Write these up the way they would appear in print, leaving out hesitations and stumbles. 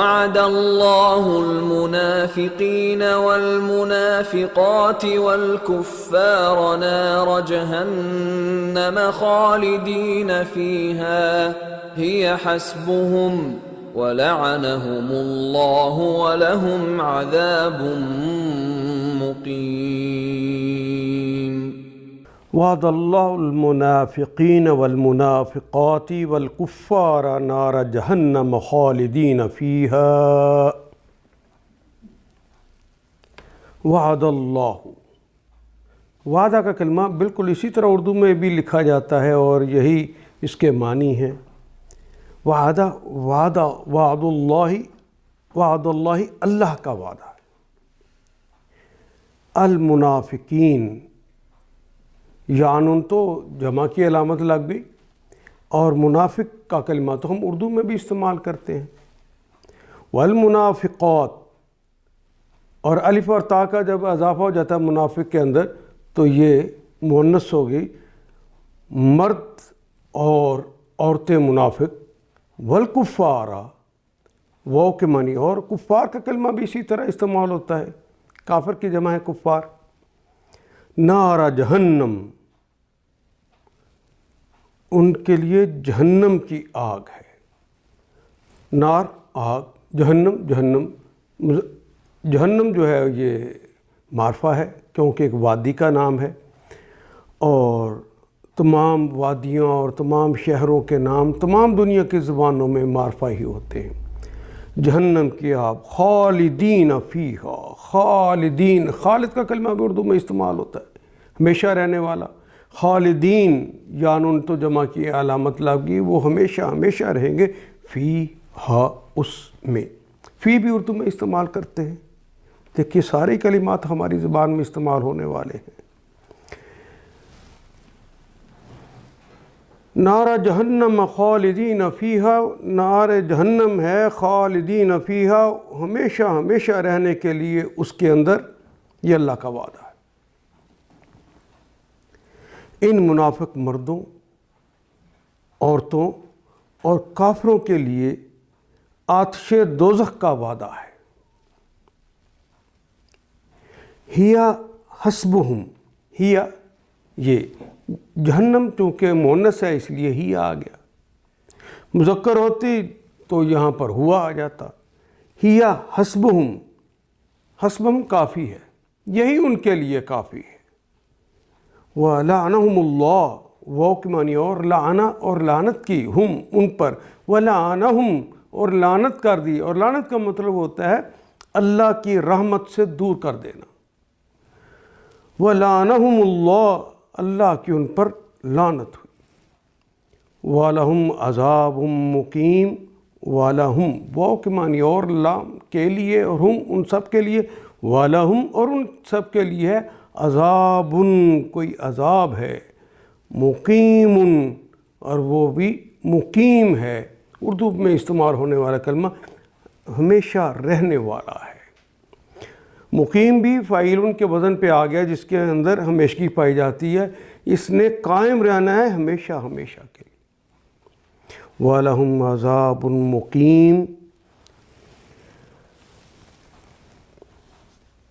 وعد الله المنافقين والمنافقات والكفار نار جهنم خالدين فيها هي حسبهم ولعنهم الله ولهم عذاب مقيم. وعد الله المنافقين والمنافقات والكفار نار جہنم خالدین فیہا. وعد اللہ، وعدہ کا کلمہ بالکل اسی طرح اردو میں بھی لکھا جاتا ہے اور یہی اس کے معنی ہے. وعدہ، وعد اللہ اللہ کا وعدہ ہے. المنافقین، یعنن تو جمع کی علامت لگ گئی، اور منافق کا کلمہ تو ہم اردو میں بھی استعمال کرتے ہیں. والمنافقات، اور الف اور تا کا جب اضافہ ہو جاتا ہے منافق کے اندر تو یہ مؤنث ہو گئی، مرد اور عورتیں منافق. والکفارا، واو کے معنی، اور کفار کا کلمہ بھی اسی طرح استعمال ہوتا ہے، کافر کی جمع ہے کفار. نار جہنم، ان کے لیے جہنم کی آگ ہے. نار آگ، جہنم جو ہے یہ معرفہ ہے کیونکہ ایک وادی کا نام ہے، اور تمام وادیاں اور تمام شہروں کے نام تمام دنیا کی زبانوں میں معرفہ ہی ہوتے ہیں. جہنم کی آگ، خالدین فیہا، خالدین، خالد کا کلمہ بھی اردو میں استعمال ہوتا ہے، ہمیشہ رہنے والا. خالدین یعنن تو جمع کی علامت لگی، وہ ہمیشہ ہمیشہ رہیں گے. فیہا، اس میں. فی بھی اردو میں استعمال کرتے ہیں. دیکھیے سارے کلمات ہماری زبان میں استعمال ہونے والے ہیں. نار جہنم خالدین فیہا، نار جہنم ہے خالدین فیہا، ہمیشہ ہمیشہ رہنے کے لیے اس کے اندر. یہ اللہ کا وعدہ ہے. ان منافق مردوں، عورتوں اور کافروں کے لیے آتش دوزخ کا وعدہ ہے. ہیا حسبہم، ہیا، یہ جہنم چونکہ مؤنث ہے اس لیے ہی آ گیا. مذکر ہوتی تو یہاں پر ہوا آ جاتا. ہیا حسبہم، حسبہم کافی ہے، یہی ان کے لیے کافی ہے. وَلَعَنَهُمُ اللَّهُ، واو کی معنی اور، لعنہ اور لعنت کی، ہم ان پر، وَلَعَنَهُمْ اور لعنت کر دی. اور لعنت کا مطلب ہوتا ہے اللہ کی رحمت سے دور کر دینا. وَلَعَنَهُمُ اللَّهُ، اللہ کی ان پر لعنت ہوئی. وَلَهُمْ عَذَابٌ مُقِيمٌ، وَلَهُمْ واو کی معنی اور، لام کے لیے اور ہم ان سب کے لیے. وَلَهُمْ اور ان سب کے لیے ہے عذاب، کوئی عذاب ہے. مقیم، اور وہ بھی مقیم ہے. اردو میں استعمال ہونے والا کلمہ ہمیشہ رہنے والا ہے. مقیم بھی فاعل کے وزن پہ آ گیا جس کے اندر ہمیشگی پائی جاتی ہے. اس نے قائم رہنا ہے ہمیشہ ہمیشہ کے لیے. وَلَهُمْ عَذَابٌ مُقِيمٌ،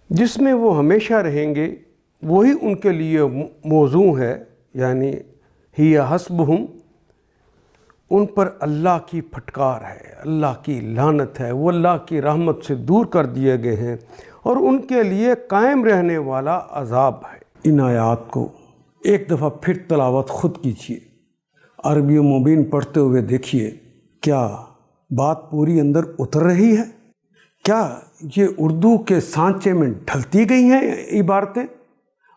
جس میں وہ ہمیشہ رہیں گے وہی ان کے لیے موضوع ہے. یعنی ہی حسبہم، ان پر اللہ کی پھٹکار ہے، اللہ کی لعنت ہے، وہ اللہ کی رحمت سے دور کر دیے گئے ہیں اور ان کے لیے قائم رہنے والا عذاب ہے. ان آیات کو ایک دفعہ پھر تلاوت خود کیجیے، عربی و مبین پڑھتے ہوئے دیکھیے کیا بات پوری اندر اتر رہی ہے. کیا یہ اردو کے سانچے میں ڈھلتی گئی ہیں عبارتیں؟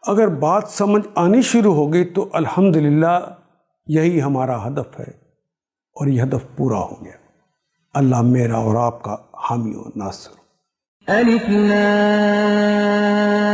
اگر بات سمجھ آنی شروع ہو گئی تو الحمدللہ یہی ہمارا ہدف ہے اور یہ ہدف پورا ہو گیا. اللہ میرا اور آپ کا حامی و ناصر. الف لام